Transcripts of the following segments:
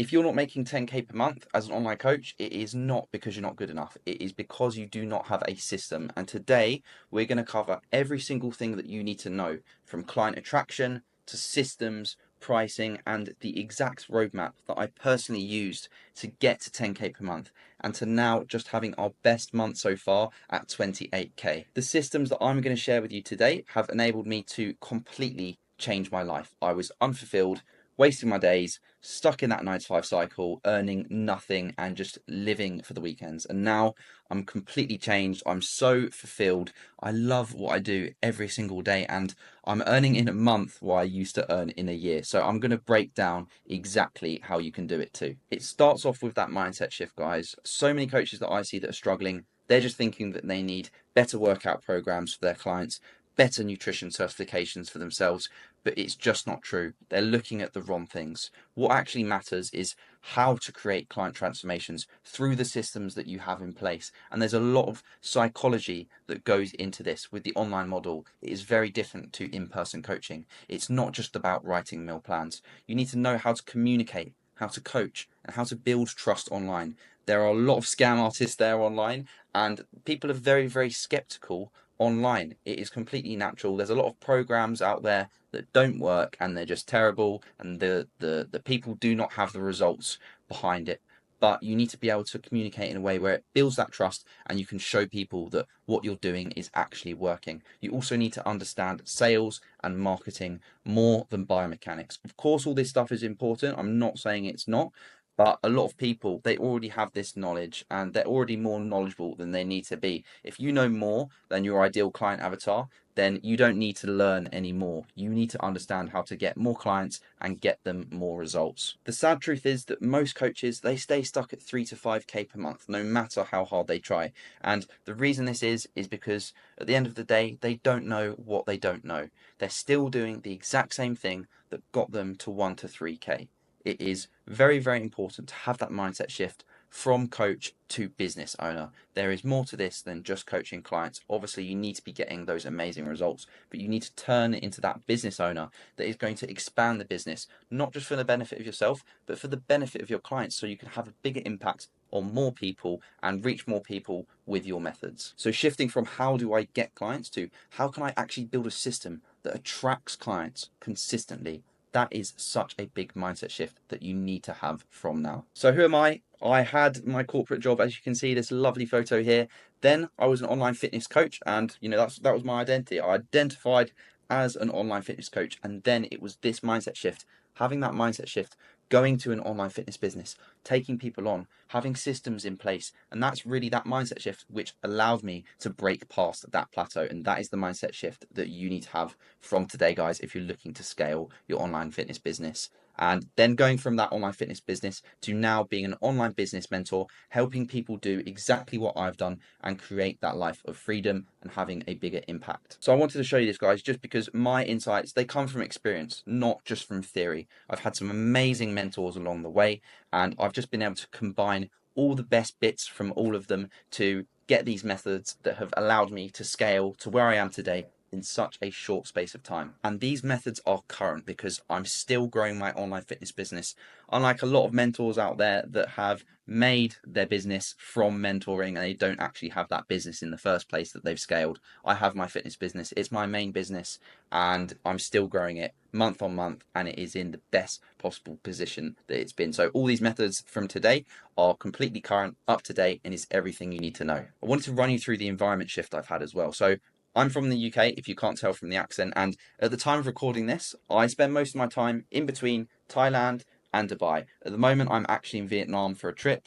If you're not making 10K per month as an online coach, it is not because you're not good enough. It is because you do not have a system. And today we're going to cover every single thing that you need to know, from client attraction to systems, pricing, and the exact roadmap that I personally used to get to 10K per month and to now just having our best month so far at 28K. The systems that I'm going to share with you today have enabled me to completely change my life. I was unfulfilled, wasting my days, stuck in that 9 to 5 cycle, earning nothing and just living for the weekends. And now I'm completely changed. I'm so fulfilled. I love what I do every single day, and I'm earning in a month what I used to earn in a year. So I'm going to break down exactly how you can do it too. It starts off with that mindset shift, guys. So many coaches that I see that are struggling, they're just thinking that they need better workout programs for their clients, better nutrition certifications for themselves, but it's just not true. They're looking at the wrong things. What actually matters is how to create client transformations through the systems that you have in place. And there's a lot of psychology that goes into this with the online model. It is very different to in-person coaching. It's not just about writing meal plans. You need to know how to communicate, how to coach, and how to build trust online. There are a lot of scam artists there online, and people are very, very skeptical online. It is completely natural. There's a lot of programs out there that don't work and they're just terrible, and the people do not have the results behind it. But you need to be able to communicate in a way where it builds that trust and you can show people that what you're doing is actually working. You also need to understand sales and marketing more than biomechanics. Of course, all this stuff is important. I'm not saying it's not, but a lot of people, they already have this knowledge and they're already more knowledgeable than they need to be. If you know more than your ideal client avatar, then you don't need to learn anymore. You need to understand how to get more clients and get them more results. The sad truth is that most coaches, they stay stuck at 3 to 5K per month, no matter how hard they try. And the reason this is because at the end of the day, they don't know what they don't know. They're still doing the exact same thing that got them to 1 to 3K. It is very, very important to have that mindset shift from coach to business owner. There is more to this than just coaching clients. Obviously, you need to be getting those amazing results, but you need to turn it into that business owner that is going to expand the business, not just for the benefit of yourself, but for the benefit of your clients, so you can have a bigger impact on more people and reach more people with your methods. So shifting from how do I get clients to how can I actually build a system that attracts clients consistently. That is such a big mindset shift that you need to have from now. So who am I? I had my corporate job, as you can see, this lovely photo here. Then I was an online fitness coach, and that was my identity. I identified as an online fitness coach, and then it was this mindset shift, having that mindset shift, going to an online fitness business, taking people on, having systems in place, and that's really that mindset shift which allowed me to break past that plateau. And that is the mindset shift that you need to have from today, guys, if you're looking to scale your online fitness business. And then going from that online fitness business to now being an online business mentor, helping people do exactly what I've done and create that life of freedom and having a bigger impact. So I wanted to show you this, guys, just because my insights, they come from experience, not just from theory. I've had some amazing mentors along the way, and I've just been able to combine all the best bits from all of them to get these methods that have allowed me to scale to where I am today in such a short space of time. And these methods are current because I'm still growing my online fitness business. Unlike a lot of mentors out there that have made their business from mentoring and they don't actually have that business in the first place that they've scaled, I have my fitness business. It's my main business and I'm still growing it month on month, and it is in the best possible position that it's been. So all these methods from today are completely current, up to date, and is everything you need to know. I wanted to run you through the environment shift I've had as well. So I'm from the UK, if you can't tell from the accent, and at the time of recording this, I spend most of my time in between Thailand and Dubai. At the moment, I'm actually in Vietnam for a trip,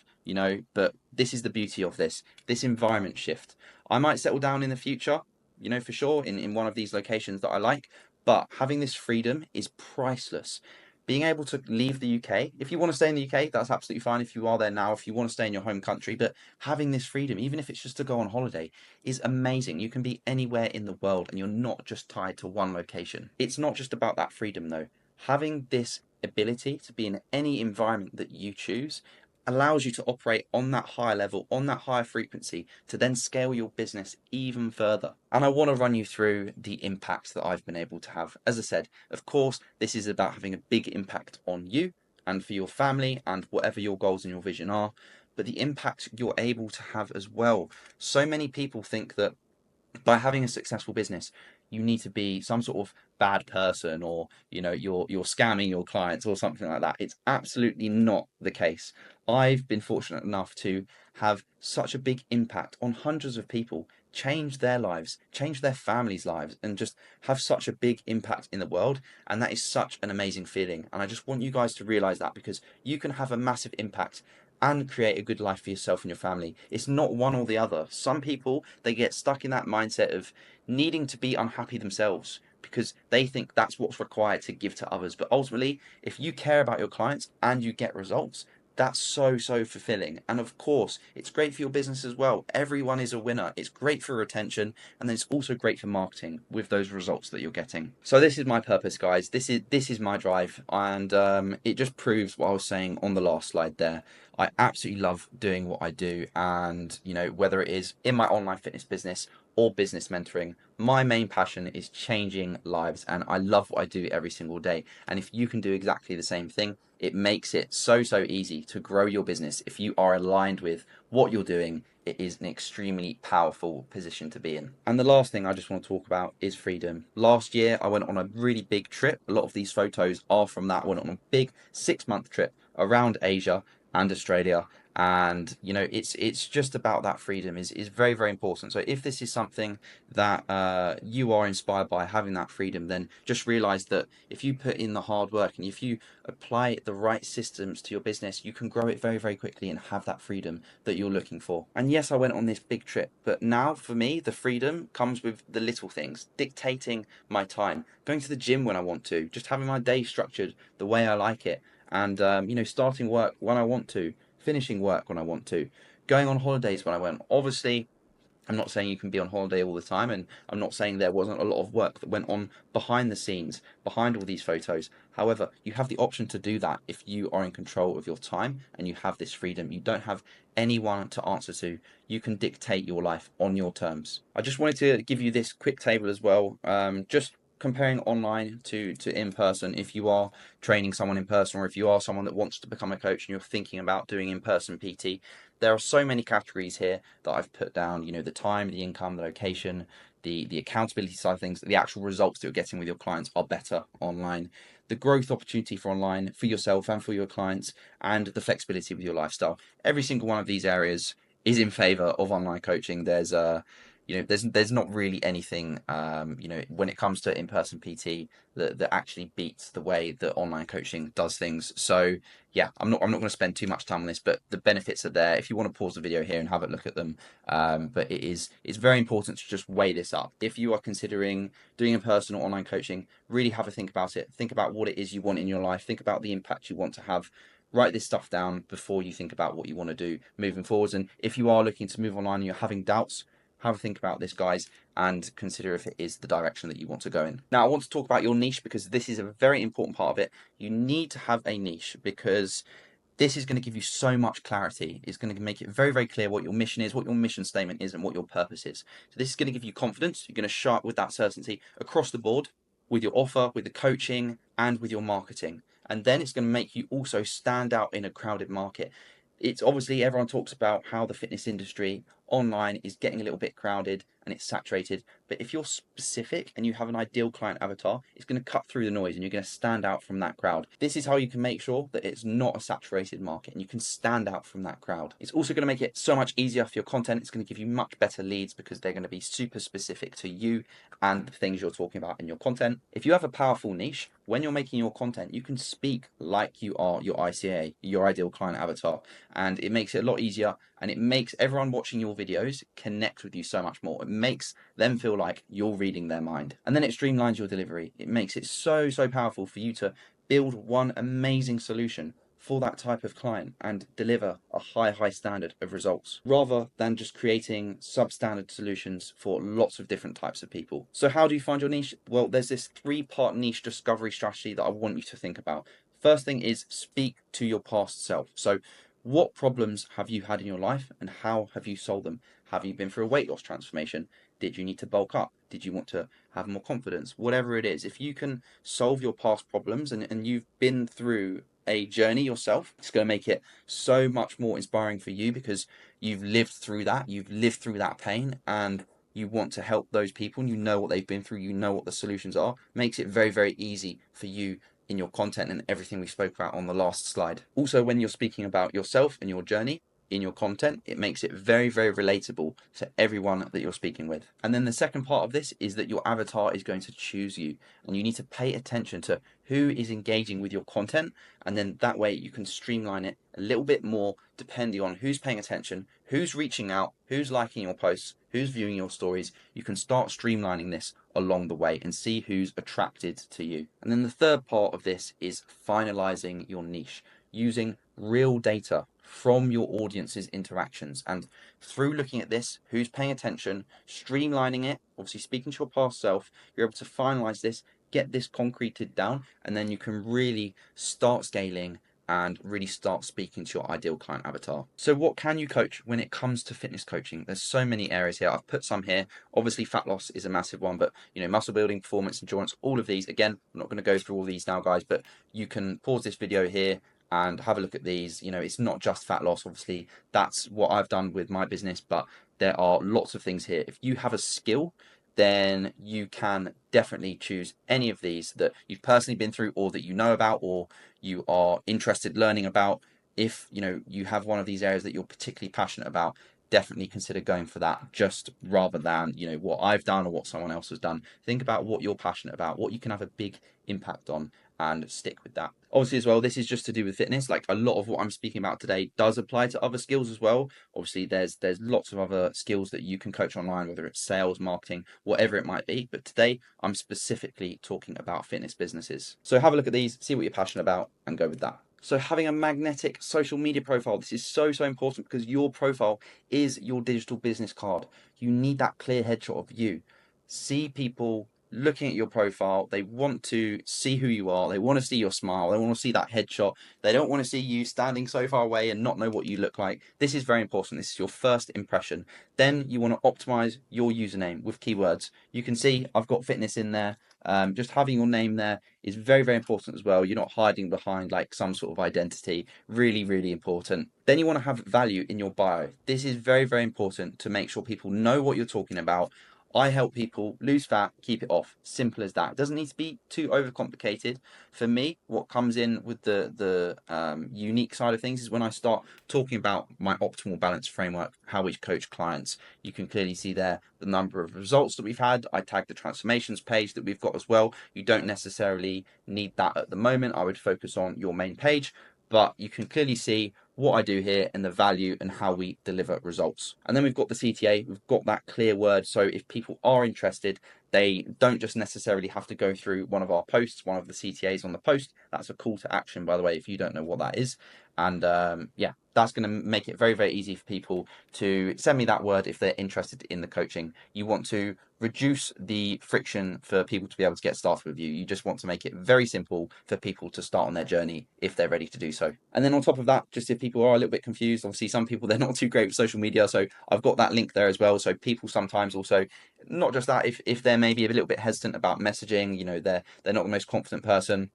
but this is the beauty of this environment shift. I might settle down in the future, for sure, in one of these locations that I like, but having this freedom is priceless. Being able to leave the UK, if you want to stay in the UK, that's absolutely fine. If you are there now, if you want to stay in your home country, but having this freedom, even if it's just to go on holiday, is amazing. You can be anywhere in the world and you're not just tied to one location. It's not just about that freedom though. Having this ability to be in any environment that you choose allows you to operate on that higher level, on that higher frequency, to then scale your business even further. And I want to run you through the impact that I've been able to have. As I said, of course, this is about having a big impact on you, and for your family and whatever your goals and your vision are, but the impact you're able to have as well. So many people think that by having a successful business, you need to be some sort of bad person, or you're scamming your clients or something like that. It's absolutely not the case. I've been fortunate enough to have such a big impact on hundreds of people, change their lives, change their families' lives, and just have such a big impact in the world. And that is such an amazing feeling. And I just want you guys to realize that, because you can have a massive impact and create a good life for yourself and your family. It's not one or the other. Some people, they get stuck in that mindset of needing to be unhappy themselves because they think that's what's required to give to others. But ultimately, if you care about your clients and you get results, that's so, so fulfilling. And of course, it's great for your business as well. Everyone is a winner. It's great for retention, and then it's also great for marketing with those results that you're getting. So this is my purpose, guys. This is my drive, and it just proves what I was saying on the last slide there. I absolutely love doing what I do, and whether it is in my online fitness business or business mentoring, my main passion is changing lives, and I love what I do every single day. And if you can do exactly the same thing, it makes it so, so easy to grow your business. If you are aligned with what you're doing, it is an extremely powerful position to be in. And the last thing I just want to talk about is freedom. Last year, I went on a really big trip. A lot of these photos are from that. I went on a big 6-month trip around Asia and Australia, and it's just about that freedom is very, very important. So if this is something that you are inspired by, having that freedom, then just realize that if you put in the hard work and if you apply the right systems to your business, you can grow it very, very quickly and have that freedom that you're looking for. And yes, I went on this big trip, but now for me the freedom comes with the little things: dictating my time, going to the gym when I want to, just having my day structured the way I like it, and starting work when I want to, finishing work when I want to, going on holidays when I want. Obviously, I'm not saying you can be on holiday all the time, and I'm not saying there wasn't a lot of work that went on behind the scenes, behind all these photos. However, you have the option to do that if you are in control of your time and you have this freedom. You don't have anyone to answer to. You can dictate your life on your terms. I just wanted to give you this quick table as well, just comparing online to in person. If you are training someone in person, or if you are someone that wants to become a coach and you're thinking about doing in-person PT, there are so many categories here that I've put down. The time, the income, the location, the accountability side of things. The actual results that you're getting with your clients are better online. The growth opportunity for online for yourself and for your clients, and the flexibility with your lifestyle. Every single one of these areas is in favor of online coaching. There's not really anything when it comes to in-person PT that actually beats the way that online coaching does things. So yeah, I'm not going to spend too much time on this, but the benefits are there. If you want to pause the video here and have a look at them, but it's very important to just weigh this up. If you are considering doing in-person or online coaching, really have a think about it. Think about what it is you want in your life. Think about the impact you want to have. Write this stuff down before you think about what you want to do moving forwards. And if you are looking to move online and you're having doubts, have a think about this, guys, and consider if it is the direction that you want to go in. Now, I want to talk about your niche, because this is a very important part of it. You need to have a niche, because this is going to give you so much clarity. It's going to make it very, very clear what your mission is, what your mission statement is, and what your purpose is. So this is going to give you confidence. You're going to show up with that certainty across the board, with your offer, with the coaching, and with your marketing. And then it's going to make you also stand out in a crowded market. It's obviously, everyone talks about how the fitness industry online is getting a little bit crowded and it's saturated. But if you're specific and you have an ideal client avatar, it's going to cut through the noise and you're going to stand out from that crowd. This is how you can make sure that it's not a saturated market and you can stand out from that crowd. It's also going to make it so much easier for your content. It's going to give you much better leads, because they're going to be super specific to you and the things you're talking about in your content. If you have a powerful niche, when you're making your content, you can speak like you are your ICA, your ideal client avatar, and it makes it a lot easier, and it makes everyone watching your videos connect with you so much more. It makes them feel like you're reading their mind, and then it streamlines your delivery. It makes it so, so powerful for you to build one amazing solution for that type of client and deliver a high standard of results, rather than just creating substandard solutions for lots of different types of people. So how do you find your niche? Well, there's this 3-part niche discovery strategy that I want you to think about. First thing is, speak to your past self. So what problems have you had in your life and how have you solved them? Have you been through a weight loss transformation? Did you need to bulk up? Did you want to have more confidence? Whatever it is, if you can solve your past problems and you've been through a journey yourself. It's going to make it so much more inspiring for you because you've lived through that, pain, and you want to help those people and you know what they've been through, you know what the solutions are. Makes it very, very easy for you in your content and everything we spoke about on the last slide. Also, when you're speaking about yourself and your journey in your content, it makes it very, very relatable to everyone that you're speaking with. And then the second part of this is that your avatar is going to choose you, and you need to pay attention to who is engaging with your content, and then that way you can streamline it a little bit more depending on who's paying attention, who's reaching out, who's liking your posts, who's viewing your stories. You can start streamlining this along the way and see who's attracted to you. And then the third part of this is finalizing your niche, using real data from your audience's interactions. And through looking at this, who's paying attention, streamlining it, obviously speaking to your past self, you're able to finalize this, get this concreted down, and then you can really start scaling and really start speaking to your ideal client avatar. So what can you coach when it comes to fitness coaching? There's so many areas here. I've put some here. Obviously fat loss is a massive one, but muscle building, performance, endurance, all of these. Again, I'm not going to go through all these now, guys, but you can pause this video here and have a look at these. It's not just fat loss. Obviously, that's what I've done with my business, but there are lots of things here. If you have a skill, then you can definitely choose any of these that you've personally been through or that you know about or you are interested learning about. If you have one of these areas that you're particularly passionate about, definitely consider going for that, just rather than what I've done or what someone else has done. Think about what you're passionate about, what you can have a big impact on, and stick with that. Obviously as well, this is just to do with fitness. Like, a lot of what I'm speaking about today does apply to other skills as well. Obviously there's lots of other skills that you can coach online, whether it's sales, marketing, whatever it might be, but today I'm specifically talking about fitness businesses. So have a look at these, see what you're passionate about, and go with that. So having a magnetic social media profile, this is so important because your profile is your digital business card. You need that clear headshot of you. See people looking at your profile, they want to see who you are, they want to see your smile, they want to see that headshot, they don't want to see you standing so far away and not know what you look like. This is very important. This is your first impression. Then you want to optimize your username with keywords. You can see I've got fitness in there. Just having your name there is very, very important as well. You're not hiding behind like some sort of identity. Really, really important. Then you want to have value in your bio. This is very, very important to make sure people know what you're talking about. I help people lose fat, keep it off. Simple as that. It doesn't need to be too overcomplicated. For me, what comes in with the unique side of things is when I start talking about my optimal balance framework, how we coach clients. You can clearly see there the number of results that we've had. I tag the transformations page that we've got as well. You don't necessarily need that at the moment. I would focus on your main page, but you can clearly see what I do here and the value and how we deliver results. And then we've got the CTA, we've got that clear word. So if people are interested, they don't just necessarily have to go through one of our posts, one of the CTAs on the post. That's a call to action, by the way, if you don't know what that is. And yeah, that's going to make it very, very easy for people to send me that word if they're interested in the coaching. You want to reduce the friction for people to be able to get started with you. You just want to make it very simple for people to start on their journey if they're ready to do so. And then on top of that, just if people are a little bit confused, obviously some people, they're not too great with social media, so I've got that link there as well. So people sometimes also, not just that, if they're maybe a little bit hesitant about messaging, they're not the most confident person,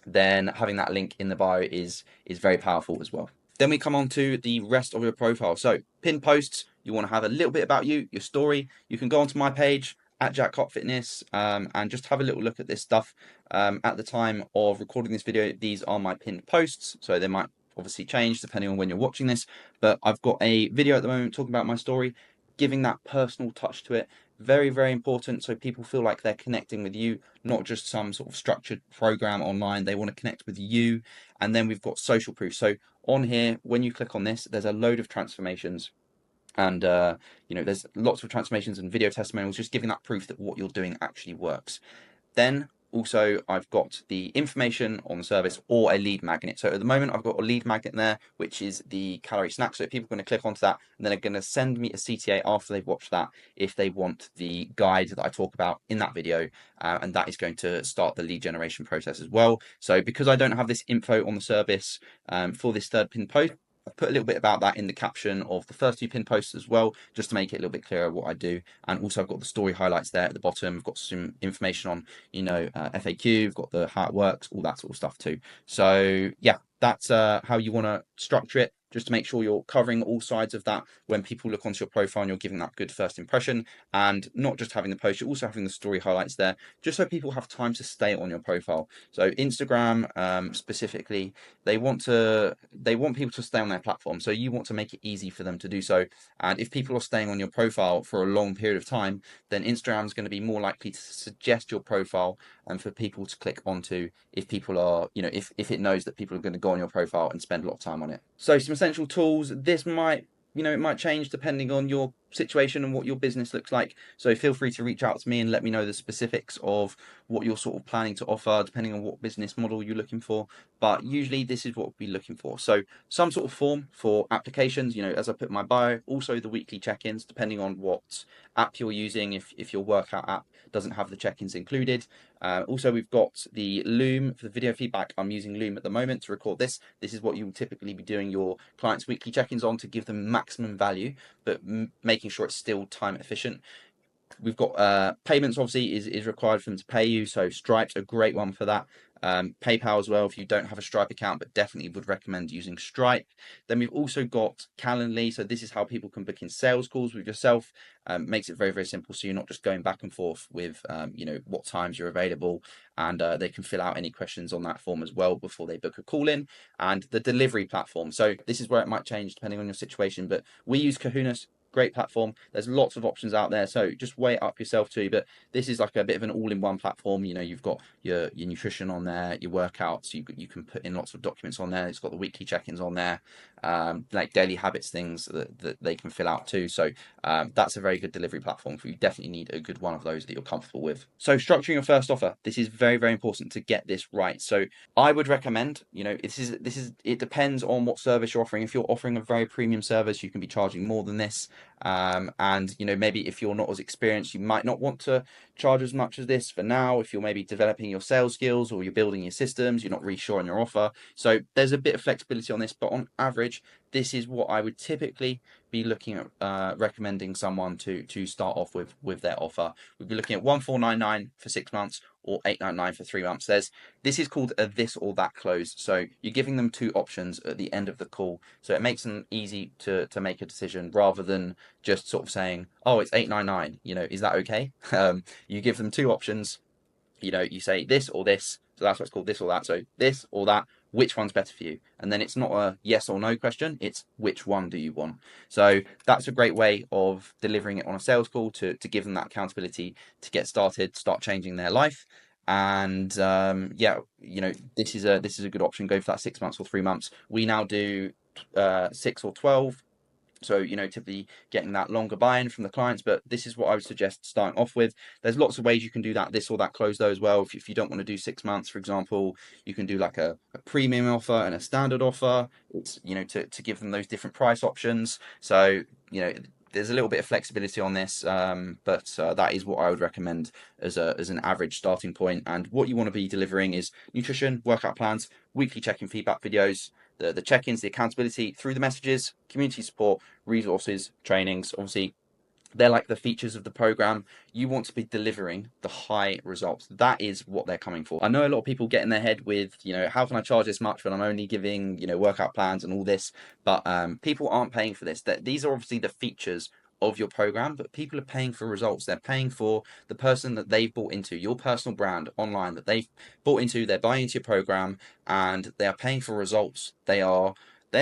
then having that link in the bio is very powerful as well. Then we come on to the rest of your profile. So pinned posts, you want to have a little bit about you, your story. You can go onto my page at Jack Cott Fitness and just have a little look at this stuff. At the time of recording this video, these are my pinned posts, so they might obviously change depending on when you're watching this, but I've got a video at the moment talking about my story, giving that personal touch to it. Very, very important, so people feel like they're connecting with you, not just some sort of structured program online. They want to connect with you. And then we've got social proof. So on here, when you click on this, there's a load of transformations, and there's lots of transformations and video testimonials, just giving that proof that what you're doing actually works. Then also I've got the information on the service or a lead magnet. So at the moment I've got a lead magnet there, which is the calorie snack. So people are going to click onto that and then they're going to send me a CTA after they've watched that if they want the guide that I talk about in that video, and that is going to start the lead generation process as well. So because I don't have this info on the service for this third pin post, I've put a little bit about that in the caption of the first two pin posts as well, just to make it a little bit clearer what I do. And also I've got the story highlights there at the bottom. I've got some information on, FAQ, I've got the how it works, all that sort of stuff too. So yeah, that's how you want to structure it, just to make sure you're covering all sides of that when people look onto your profile and you're giving that good first impression. And not just having the post, you're also having the story highlights there, just so people have time to stay on your profile. So Instagram, specifically, they want people to stay on their platform, so you want to make it easy for them to do so. And if people are staying on your profile for a long period of time, then Instagram's going to be more likely to suggest your profile and for people to click onto, if people are, if it knows that people are going to go on your profile and spend a lot of time on it. So some essential tools. This might, it might change depending on your situation and what your business looks like. So feel free to reach out to me and let me know the specifics of what you're sort of planning to offer, depending on what business model you're looking for. But usually this is what we'll be looking for. So some sort of form for applications, as I put in my bio, also the weekly check-ins, depending on what app you're using. If your workout app doesn't have the check-ins included. Also, we've got the Loom for the video feedback. I'm using Loom at the moment to record this. This is what you will typically be doing your clients' weekly check-ins on, to give them maximum value, but making sure it's still time efficient. We've got payments, obviously, is required for them to pay you. So Stripe's a great one for that. PayPal as well, if you don't have a Stripe account, but definitely would recommend using Stripe. Then we've also got Calendly. So this is how people can book in sales calls with yourself. Makes it very, very simple. So you're not just going back and forth with, what times you're available, and they can fill out any questions on that form as well before they book a call in. And the delivery platform. So this is where it might change depending on your situation, but we use Kahunas. Great platform. There's lots of options out there, so just weigh it up yourself too. But this is like a bit of an all-in-one platform. You've got your nutrition on there, your workouts. You can put in lots of documents on there. It's got the weekly check-ins on there, like daily habits things that they can fill out too. So that's a very good delivery platform for you. Definitely need a good one of those that you're comfortable with. So structuring your first offer. This is very, very important to get this right. So I would recommend, it depends on what service you're offering. If you're offering a very premium service, you can be charging more than this. And maybe if you're not as experienced, you might not want to charge as much as this for now. If you're maybe developing your sales skills or you're building your systems, you're not really sure on your offer. So there's a bit of flexibility on this, but on average, this is what I would typically be looking at, recommending someone to start off with their offer. We'd be looking at 1499 for 6 months or 899 for 3 months. This is called a this or that close. So you're giving them two options at the end of the call. So it makes them easy to make a decision, rather than just sort of saying, oh, it's 899, is that okay? You give them two options. You say this or this. So that's what's called this or that. So this or that, which one's better for you? And then it's not a yes or no question, it's which one do you want? So that's a great way of delivering it on a sales call, to give them that accountability to get started, start changing their life. And this is a good option. Go for that 6 months or 3 months. We now do 6 or 12. So, typically getting that longer buy-in from the clients, but this is what I would suggest starting off with. There's lots of ways you can do that, this or that close though as well. If you don't want to do 6 months, for example, you can do like a premium offer and a standard offer. It's, to give them those different price options. So, there's a little bit of flexibility on this, but that is what I would recommend as an average starting point. And what you want to be delivering is nutrition, workout plans, weekly check-in feedback videos, the check-ins, the accountability through the messages, community support, resources, trainings. Obviously, they're like the features of the program. You want to be delivering the high results. That is what they're coming for. I know a lot of people get in their head with, how can I charge this much when I'm only giving, workout plans and all this, but people aren't paying for this. These are obviously the features of your program, but people are paying for results. They're paying for the person that they've bought into, your personal brand online that they've bought into. They're buying into your program, and they are paying for results. They're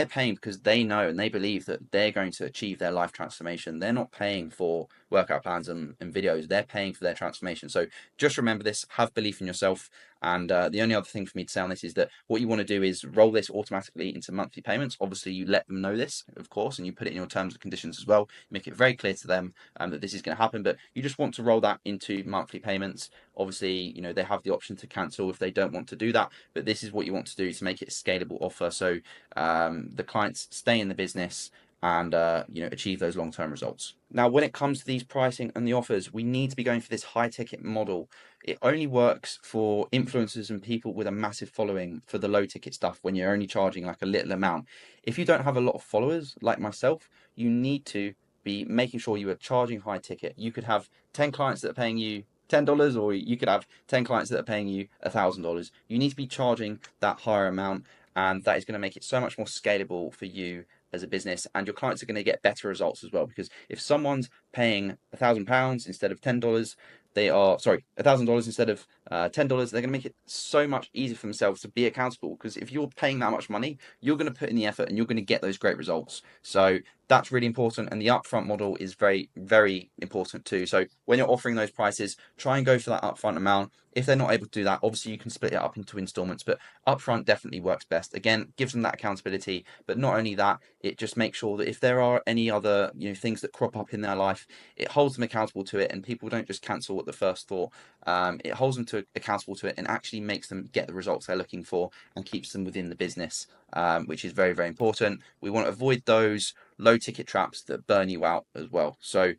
paying because they know and they believe that they're going to achieve their life transformation. They're not paying for workout plans and videos. They're paying for their transformation. So just remember this, have belief in yourself. And the only other thing for me to say on this is that what you want to do is roll this automatically into monthly payments. Obviously, you let them know this, of course, and you put it in your terms and conditions as well. Make it very clear to them that this is going to happen, but you just want to roll that into monthly payments. Obviously, they have the option to cancel if they don't want to do that, but this is what you want to do to make it a scalable offer. So the clients stay in the business, and achieve those long-term results. Now, when it comes to these pricing and the offers, we need to be going for this high ticket model. It only works for influencers and people with a massive following for the low ticket stuff when you're only charging like a little amount. If you don't have a lot of followers like myself, you need to be making sure you are charging high ticket. You could have 10 clients that are paying you $10, or you could have 10 clients that are paying you $1,000. You need to be charging that higher amount, and that is going to make it so much more scalable for you as a business, and your clients are going to get better results as well. Because if someone's paying £1,000 instead of $10, they are sorry, $1,000 instead of $10, they're going to make it so much easier for themselves to be accountable. Because if you're paying that much money, you're going to put in the effort and you're going to get those great results. So that's really important, and the upfront model is very, very important too. So when you're offering those prices, try and go for that upfront amount. If they're not able to do that, obviously you can split it up into installments, but upfront definitely works best. Again, gives them that accountability, but not only that, it just makes sure that if there are any other things that crop up in their life, it holds them accountable to it, and people don't just cancel at the first thought. It holds them accountable to it, and actually makes them get the results they're looking for, and keeps them within the business, which is very, very important. We want to avoid those low ticket traps that burn you out as well. So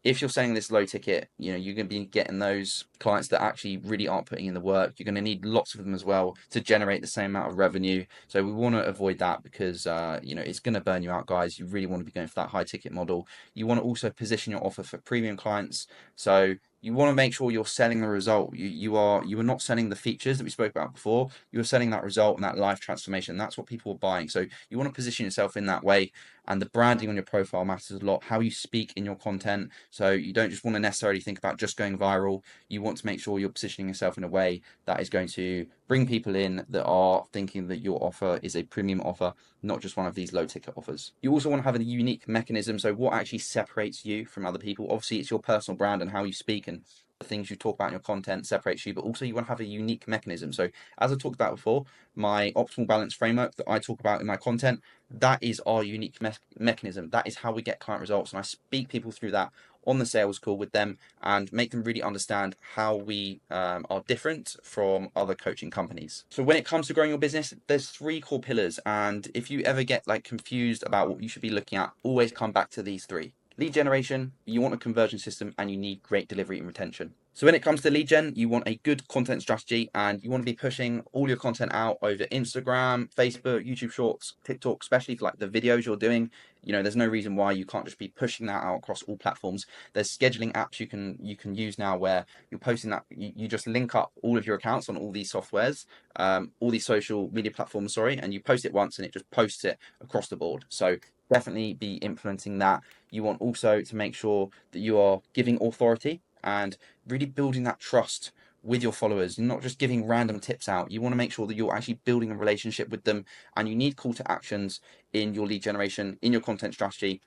if you're selling this low ticket, you're going to be getting those clients that actually really aren't putting in the work. You're going to need lots of them as well to generate the same amount of revenue. So we want to avoid that, because it's going to burn you out, guys. You really want to be going for that high ticket model. You want to also position your offer for premium clients. So you want to make sure you're selling the result. You are not selling the features that we spoke about before. You're selling that result and that life transformation. That's what people are buying. So you want to position yourself in that way. And the branding on your profile matters a lot. How you speak in your content. So you don't just want to necessarily think about just going viral. You want to make sure you're positioning yourself in a way that is going to bring people in that are thinking that your offer is a premium offer, not just one of these low ticket offers. You also want to have a unique mechanism. So what actually separates you from other people? Obviously, it's your personal brand and how you speak and the things you talk about in your content separates you, but also you want to have a unique mechanism. So as I talked about before, my optimal balance framework that I talk about in my content, that is our unique mechanism. That is how we get client results, and I speak people through that on the sales call with them and make them really understand how we are different from other coaching companies. So when it comes to growing your business, there's 3 core pillars, and if you ever get confused about what you should be looking at, always come back to these 3. Lead generation, you want a conversion system, and you need great delivery and retention. So when it comes to lead gen, you want a good content strategy, and you want to be pushing all your content out over Instagram, Facebook, YouTube Shorts, TikTok, especially for the videos you're doing. There's no reason why you can't just be pushing that out across all platforms. There's scheduling apps you can use now where you're posting that, you just link up all of your accounts on all these softwares, all these social media platforms, and you post it once and it just posts it across the board. So definitely be implementing that. You want also to make sure that you are giving authority and really building that trust with your followers. You're not just giving random tips out. You want to make sure that you're actually building a relationship with them, and you need call to actions in your lead generation, in your content strategy,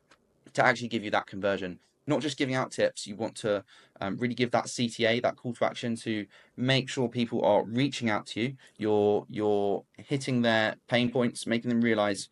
to actually give you that conversion. Not just giving out tips. You want to really give that CTA, that call to action, to make sure people are reaching out to you. You're hitting their pain points, making them realize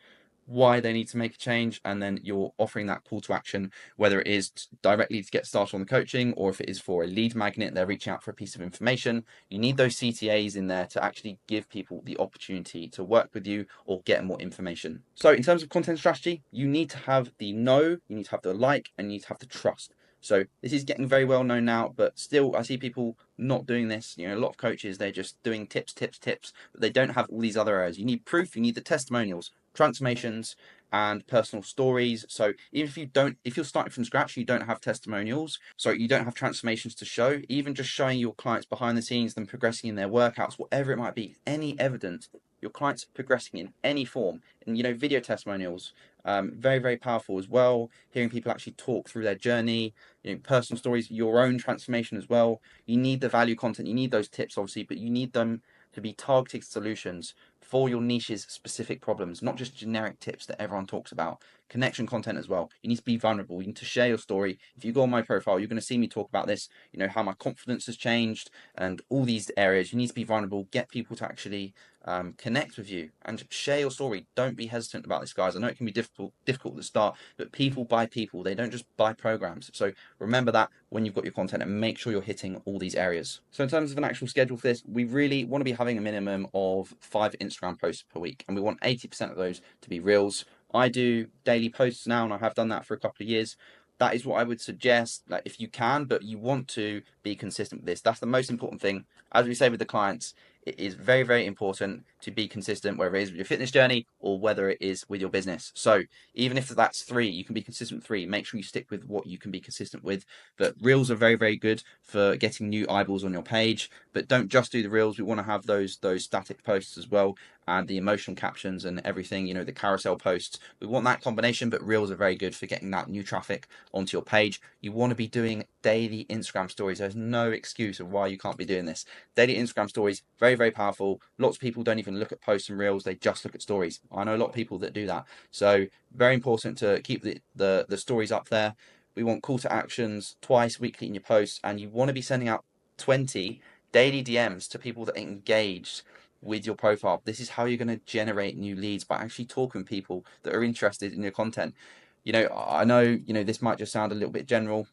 why they need to make a change, and then you're offering that call to action, whether it is directly to get started on the coaching, or if it is for a lead magnet, they're reaching out for a piece of information. You need those CTAs in there to actually give people the opportunity to work with you or get more information. So in terms of content strategy, you need to have the know, you need to have the like, and you need to have the trust. So this is getting very well known now, but still I see people not doing this. A lot of coaches, they're just doing tips, but they don't have all these other areas. You need proof, you need the testimonials, transformations, and personal stories. So even if you're starting from scratch, you don't have testimonials, so you don't have transformations to show, even just showing your clients behind the scenes, them progressing in their workouts, whatever it might be, any evidence your clients are progressing in any form. And video testimonials, very, very powerful as well. Hearing people actually talk through their journey, personal stories, your own transformation as well. You need the value content, you need those tips obviously, but you need them to be targeted solutions for your niche's specific problems, not just generic tips that everyone talks about. Connection content as well. You need to be vulnerable. You need to share your story. If you go on my profile, you're going to see me talk about this, how my confidence has changed and all these areas. You need to be vulnerable, get people to actually connect with you and share your story. Don't be hesitant about this, guys. I know it can be difficult at the start, but people buy people. They don't just buy programs. So remember that when you've got your content, and make sure you're hitting all these areas. So in terms of an actual schedule for this, we really want to be having a minimum of 5 Instagram posts per week, and we want 80% of those to be reels. I do daily posts now, and I have done that for a couple of years. That is what I would suggest, like if you can, but you want to be consistent with this. That's the most important thing. As we say with the clients, it is very, very important to be consistent, whether it is with your fitness journey or whether it is with your business. So even if that's 3, you can be consistent with 3. Make sure you stick with what you can be consistent with. But reels are very, very good for getting new eyeballs on your page. But don't just do the reels. We want to have those static posts as well, and the emotional captions and everything, you know, the carousel posts. We want that combination, but reels are very good for getting that new traffic onto your page. You want to be doing daily Instagram stories. There's no excuse of why you can't be doing this. Daily Instagram stories, very, very powerful. Lots of people don't even look at posts and reels, they just look at stories. I know a lot of people that do that. So very important to keep the stories up there. We want call to actions twice weekly in your posts, and you want to be sending out 20 daily DMs to people that are engaged with your profile. This is how you're going to generate new leads, by actually talking to people that are interested in your content. You know, I know, you know, this might just sound a little bit general.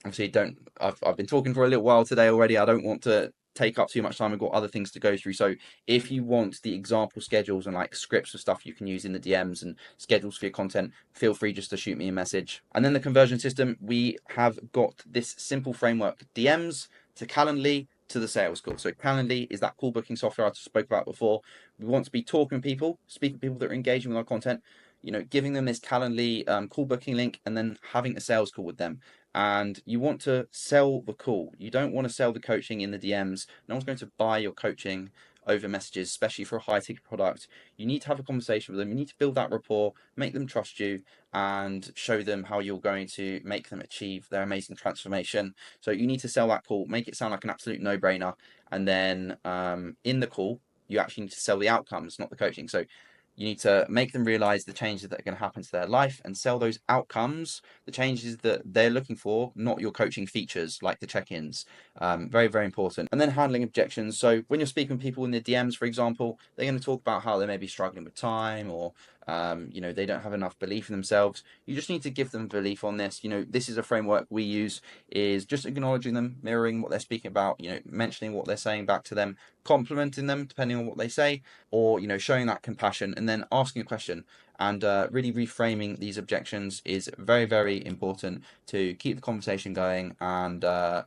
Obviously, I've been talking for a little while today already. I don't want to take up too much time. I've got other things to go through. So if you want the example schedules and like scripts of stuff you can use in the DMs and schedules for your content, feel free just to shoot me a message. And then the conversion system, we have got this simple framework: DMs to Calendly to the sales call. So Calendly is that call booking software I spoke about before. We want to be talking to people, speaking to people that are engaging with our content, you know, giving them this Calendly call booking link, and then having a sales call with them. And you want to sell the call. You don't want to sell the coaching in the DMs. No one's going to buy your coaching over messages, especially for a high ticket product. You need to have a conversation with them. You need to build that rapport, make them trust you, and show them how you're going to make them achieve their amazing transformation. So you need to sell that call, make it sound like an absolute no-brainer. And then in the call, you actually need to sell the outcomes, not the coaching. So you need to make them realize the changes that are going to happen to their life and sell those outcomes, the changes that they're looking for, not your coaching features like the check-ins. Very, very important. And then handling objections. So when you're speaking with people in the DMs, for example, they're going to talk about how they may be struggling with time, or you know, they don't have enough belief in themselves. You just need to give them belief on this. You know, this is a framework we use, is just acknowledging them, mirroring what they're speaking about, you know, mentioning what they're saying back to them, complimenting them depending on what they say, or, you know, showing that compassion, and then asking a question. And really reframing these objections is very, very important to keep the conversation going, and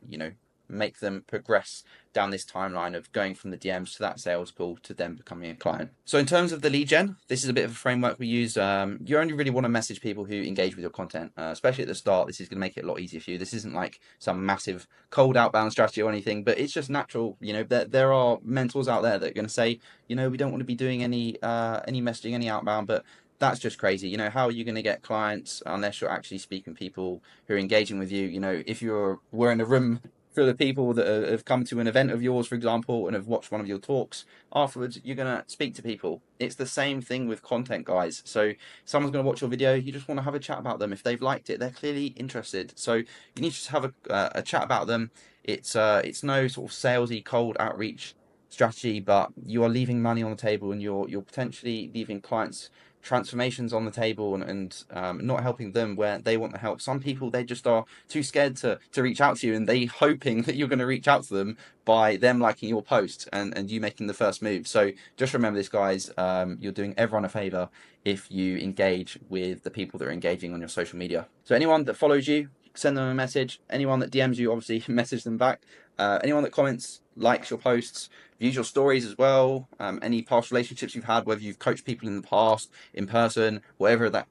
you know, make them progress down this timeline of going from the DMs to that sales call to them becoming a client. So in terms of the lead gen, this is a bit of a framework we use. You only really want to message people who engage with your content, especially at the start. This is going to make it a lot easier for you. This isn't like some massive cold outbound strategy or anything, but it's just natural. You know, there are mentors out there that are going to say, you know, we don't want to be doing any messaging, any outbound, but that's just crazy. You know, how are you going to get clients unless you're actually speaking to people who are engaging with you? You know, if we're in a room full of people that have come to an event of yours, for example, and have watched one of your talks, afterwards you're going to speak to people. It's the same thing with content, guys. So someone's going to watch your video, you just want to have a chat about them. If they've liked it, they're clearly interested. So you need to just have a chat about them. It's no sort of salesy cold outreach strategy, but you are leaving money on the table, and you're potentially leaving clients transformations on the table, and not helping them where they want the help. Some people, they just are too scared to reach out to you, and they hoping that you're going to reach out to them by them liking your post and you making the first move. So just remember this, guys. You're doing everyone a favor if you engage with the people that are engaging on your social media. So anyone that follows you, send them a message. Anyone that DMs you, obviously message them back. Anyone that comments, likes your posts, views your stories as well. Any past relationships you've had, whether you've coached people in the past, in person, whatever that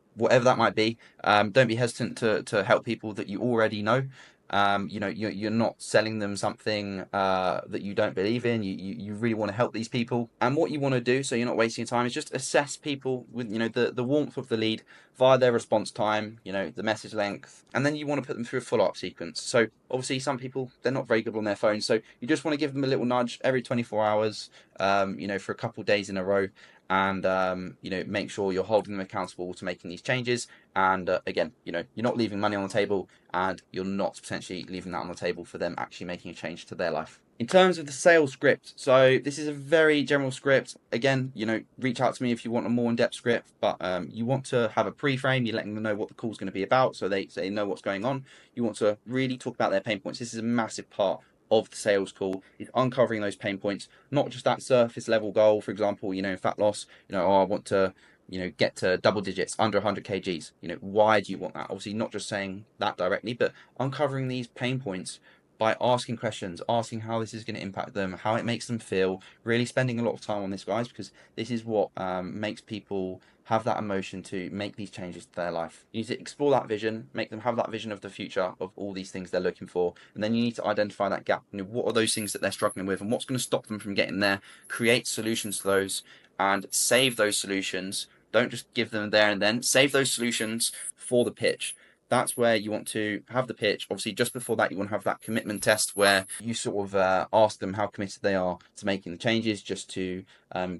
might be. Don't be hesitant to help people that you already know. You know, you're not selling them something that you don't believe in. You really want to help these people. And what you want to do, so you're not wasting your time, is just assess people with, you know, the warmth of the lead via their response time, you know, the message length, and then you want to put them through a follow-up sequence. So obviously some people, they're not very good on their phone, so you just want to give them a little nudge every 24 hours, you know, for a couple of days in a row, and you know, make sure you're holding them accountable to making these changes. And again, you know, you're not leaving money on the table, and you're not potentially leaving that on the table for them actually making a change to their life. In terms of the sales script, so this is a very general script. Again, you know, reach out to me if you want a more in-depth script, but you want to have a pre-frame. You're letting them know what the call's going to be about, so they know what's going on. You want to really talk about their pain points. This is a massive part of the sales call, is uncovering those pain points, not just that surface level goal. For example, you know, in fat loss, you know, oh, I want to get to double digits under 100 kgs. Why do you want that? Obviously, not just saying that directly, but uncovering these pain points by asking questions, asking how this is going to impact them, how it makes them feel, really spending a lot of time on this, guys, because this is what makes people have that emotion to make these changes to their life. You need to explore that vision, make them have that vision of the future of all these things they're looking for, and then you need to identify that gap. What are those things that they're struggling with, and what's going to stop them from getting there? Create solutions to those, and save those solutions. Don't just give them there and then. Save those solutions for the pitch. That's where you want to have the pitch. Obviously, just before that, you want to have that commitment test where you sort of ask them how committed they are to making the changes, just to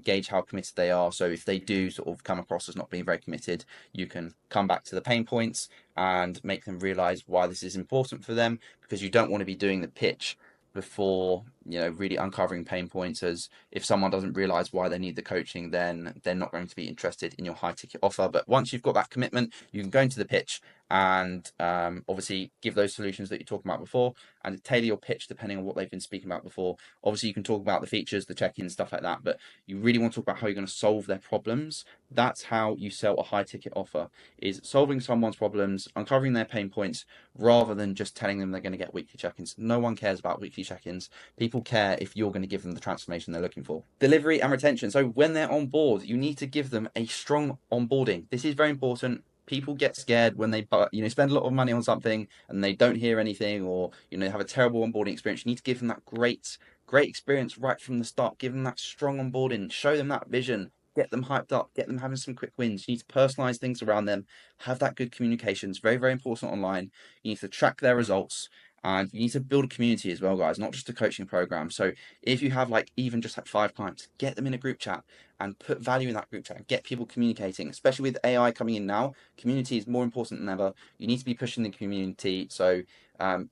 gauge how committed they are. So if they do sort of come across as not being very committed, you can come back to the pain points and make them realize why this is important for them, because you don't want to be doing the pitch before really uncovering pain points, as if someone doesn't realize why they need the coaching, then they're not going to be interested in your high ticket offer. But once you've got that commitment, you can go into the pitch and obviously give those solutions that you're talking about before, and tailor your pitch depending on what they've been speaking about before. Obviously, you can talk about the features, the check-ins, stuff like that, but you really want to talk about how you're going to solve their problems. That's how you sell a high ticket offer, is solving someone's problems, uncovering their pain points, rather than just telling them they're going to get weekly check-ins. No one cares about weekly check-ins. People care if you're going to give them the transformation they're looking for. Delivery and retention. So when they're on board, you need to give them a strong onboarding. This is very important. People get scared when they spend a lot of money on something and they don't hear anything, or have a terrible onboarding experience. You need to give them that great experience right from the start. Give them that strong onboarding. Show them that vision. Get them hyped up. Get them having some quick wins. You need to personalize things around them. Have that good communication. It's very, very important online. You need to track their results. And you need to build a community as well, guys, not just a coaching program. So if you have even just 5 clients, get them in a group chat and put value in that group chat and get people communicating. Especially with AI coming in now, community is more important than ever. You need to be pushing the community. So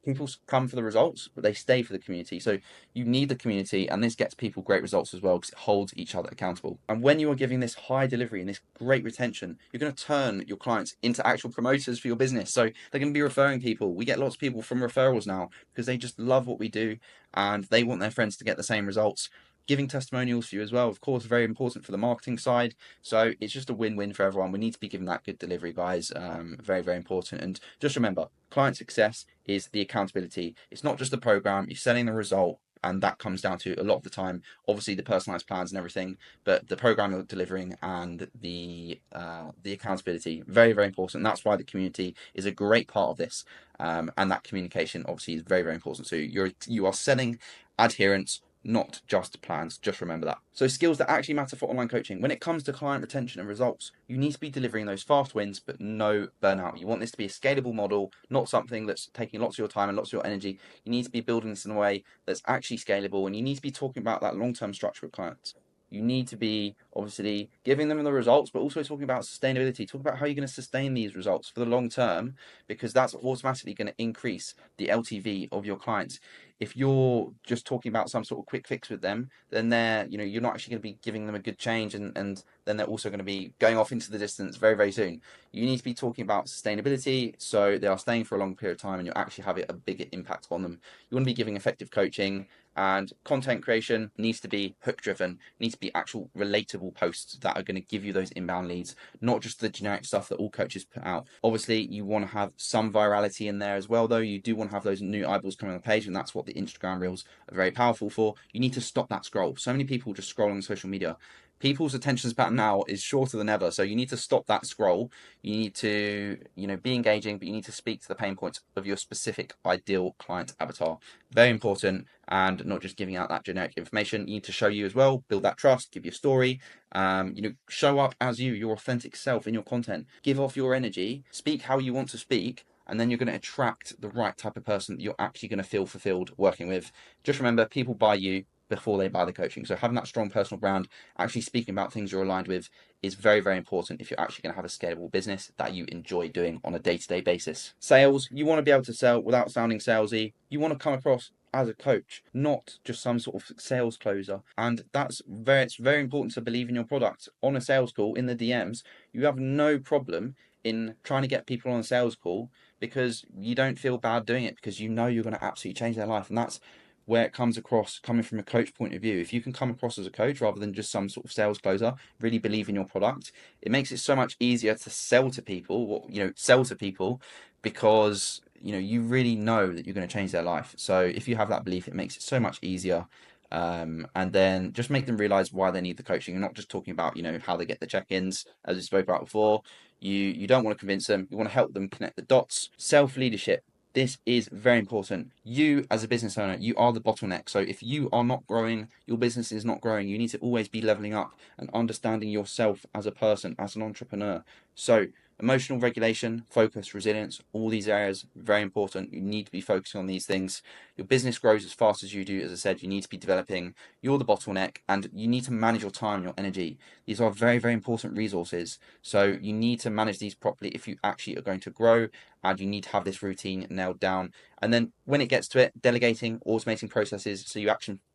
people come for the results, but they stay for the community. So you need the community, and this gets people great results as well, because it holds each other accountable. And when you are giving this high delivery and this great retention, you're going to turn your clients into actual promoters for your business. So they're going to be referring people. We get lots of people from referrals now because they just love what we do and they want their friends to get the same results. Giving testimonials for you as well, of course, very important for the marketing side. So it's just a win-win for everyone. We need to be giving that good delivery, guys. Very, very important. And just remember, client success is the accountability. It's not just the program. You're selling the result, and that comes down to, a lot of the time, obviously the personalized plans and everything, but the program you're delivering and the accountability, very, very important. That's why the community is a great part of this, and that communication obviously is very, very important. So you are selling adherence, not just plans. Just remember that. So skills that actually matter for online coaching. When it comes to client retention and results, you need to be delivering those fast wins, but no burnout. You want this to be a scalable model, not something that's taking lots of your time and lots of your energy. You need to be building this in a way that's actually scalable, and you need to be talking about that long-term structure with clients. You need to be obviously giving them the results, but also talking about sustainability. Talk about how you're going to sustain these results for the long term, because that's automatically going to increase the LTV of your clients. If you're just talking about some sort of quick fix with them, then you're not actually going to be giving them a good change, and then they're also going to be going off into the distance very, very soon. You need to be talking about sustainability, so they are staying for a long period of time and you're actually having a bigger impact on them. You want to be giving effective coaching, and content creation needs to be hook driven, needs to be actual relatable posts that are going to give you those inbound leads, not just the generic stuff that all coaches put out. Obviously, you want to have some virality in there as well, though. You do want to have those new eyeballs coming on the page, and that's what the Instagram Reels are very powerful for. You need to stop that scroll. So many people just scroll on social media. People's attention span now is shorter than ever, so you need to stop that scroll. You need to, be engaging, but you need to speak to the pain points of your specific ideal client avatar. Very important, and not just giving out that generic information. You need to show you as well, build that trust, give your story, show up as you, your authentic self in your content. Give off your energy, speak how you want to speak, and then you're going to attract the right type of person that you're actually going to feel fulfilled working with. Just remember, people buy you before they buy the coaching. So having that strong personal brand, actually speaking about things you're aligned with, is very, very important if you're actually going to have a scalable business that you enjoy doing on a day-to-day basis. Sales, you want to be able to sell without sounding salesy. You want to come across as a coach, not just some sort of sales closer. And it's very important to believe in your product. On a sales call, in the DMs, you have no problem in trying to get people on a sales call, because you don't feel bad doing it, because you're going to absolutely change their life. And that's where it comes across coming from a coach point of view. If you can come across as a coach rather than just some sort of sales closer, really believe in your product, it makes it so much easier to sell to people, because you really know that you're going to change their life. So if you have that belief, it makes it so much easier. And then just make them realize why they need the coaching. You're not just talking about how they get the check-ins, as we spoke about before. You don't want to convince them. You want to help them connect the dots. Self-leadership. This is very important. You, as a business owner, you are the bottleneck. So if you are not growing, your business is not growing. You need to always be leveling up and understanding yourself as a person, as an entrepreneur. So emotional regulation, focus, resilience, all these areas, very important. You need to be focusing on these things. Your business grows as fast as you do. As I said, you need to be developing. You're the bottleneck, and you need to manage your time, your energy. These are very, very important resources. So you need to manage these properly if you actually are going to grow, and you need to have this routine nailed down. And then when it gets to it, delegating, automating processes, so you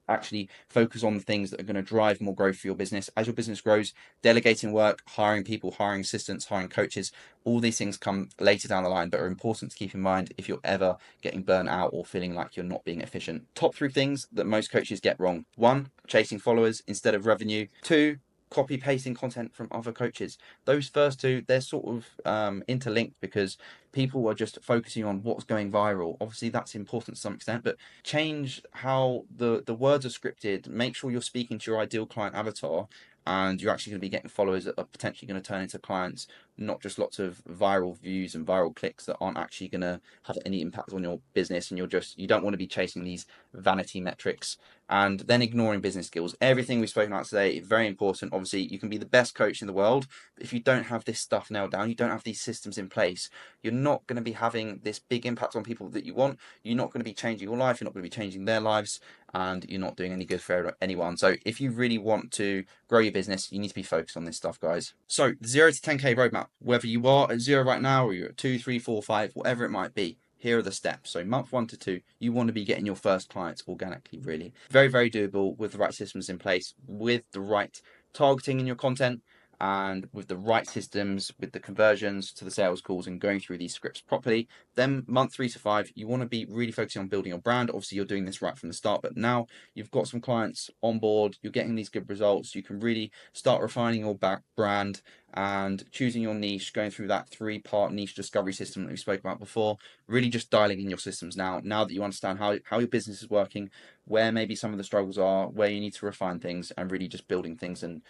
actually focus on the things that are going to drive more growth for your business. As your business grows, delegating work, hiring people, hiring assistants, hiring coaches, all these things come later down the line, but are important to keep in mind if you're ever getting burnt out or feeling like you're not being efficient. Top 3 things that most coaches get wrong. 1, chasing followers instead of revenue. 2, copy pasting content from other coaches. Those first 2, they're sort of interlinked, because people are just focusing on what's going viral. Obviously that's important to some extent, but change how the words are scripted. Make sure you're speaking to your ideal client avatar, and you're actually going to be getting followers that are potentially going to turn into clients, not just lots of viral views and viral clicks that aren't actually going to have any impact on your business. And you don't want to be chasing these vanity metrics. And then ignoring business skills. Everything we've spoken about today is very important. Obviously you can be the best coach in the world, but if you don't have this stuff nailed down, you don't have these systems in place, you're not going to be having this big impact on people that you want. You're not going to be changing your life, you're not going to be changing their lives, and you're not doing any good for anyone. So if you really want to grow your business, you need to be focused on this stuff, guys. So the 0 to 10k roadmap, whether you are at 0 right now or you're at 2, 3, 4, 5, whatever it might be, here are the steps. So month 1 to 2, you want to be getting your first clients organically, really. Very, very doable with the right systems in place, with the right targeting in your content, and with the right systems, with the conversions to the sales calls and going through these scripts properly. Then month 3 to 5, you want to be really focusing on building your brand. Obviously you're doing this right from the start, but now you've got some clients on board, you're getting these good results, you can really start refining your brand and choosing your niche, going through that 3-part niche discovery system that we spoke about before, really just dialing in your systems now that you understand how your business is working, where maybe some of the struggles are, where you need to refine things, and really just building things and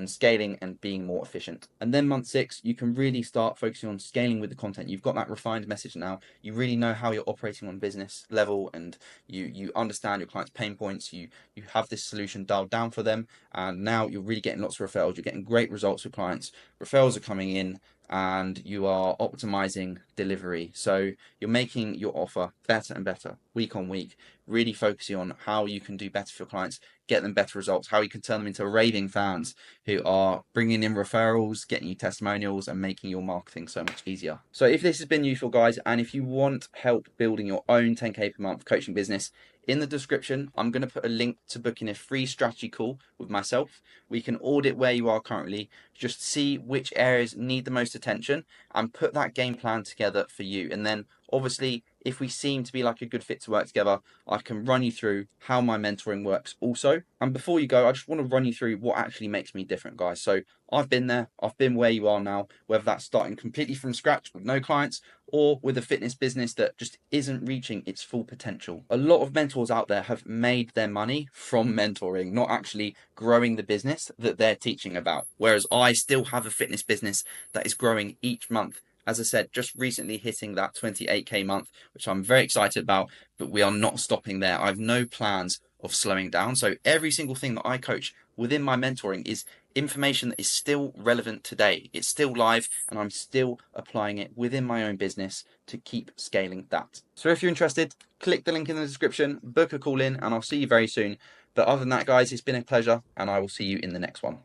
scaling and being more efficient. And then month 6, you can really start focusing on scaling with the content. You've got that refined message now. You really know how you're operating on business level, and you understand your clients' pain points. You have this solution dialed down for them, and now you're really getting lots of referrals. You're getting great results with clients. Referrals are coming in, and you are optimizing delivery. So you're making your offer better and better week on week, really focusing on how you can do better for your clients, get them better results, how you can turn them into raving fans who are bringing in referrals, getting you testimonials, and making your marketing so much easier. So if this has been useful, guys, and if you want help building your own 10k per month coaching business, in the description, I'm going to put a link to booking a free strategy call with myself. We can audit where you are currently, just see which areas need the most attention, and put that game plan together for you. And then obviously, if we seem to be like a good fit to work together, I can run you through how my mentoring works also. And before you go, I just want to run you through what actually makes me different, guys. So I've been there, I've been where you are now, whether that's starting completely from scratch with no clients, or with a fitness business that just isn't reaching its full potential. A lot of mentors out there have made their money from mentoring, not actually growing the business that they're teaching about. Whereas I still have a fitness business that is growing each month. As I said, just recently hitting that 28k month, which I'm very excited about, but we are not stopping there. I have no plans of slowing down. So every single thing that I coach within my mentoring is information that is still relevant today. It's still live, and I'm still applying it within my own business to keep scaling that. So if you're interested, click the link in the description, book a call in, and I'll see you very soon. But other than that, guys, it's been a pleasure, and I will see you in the next one.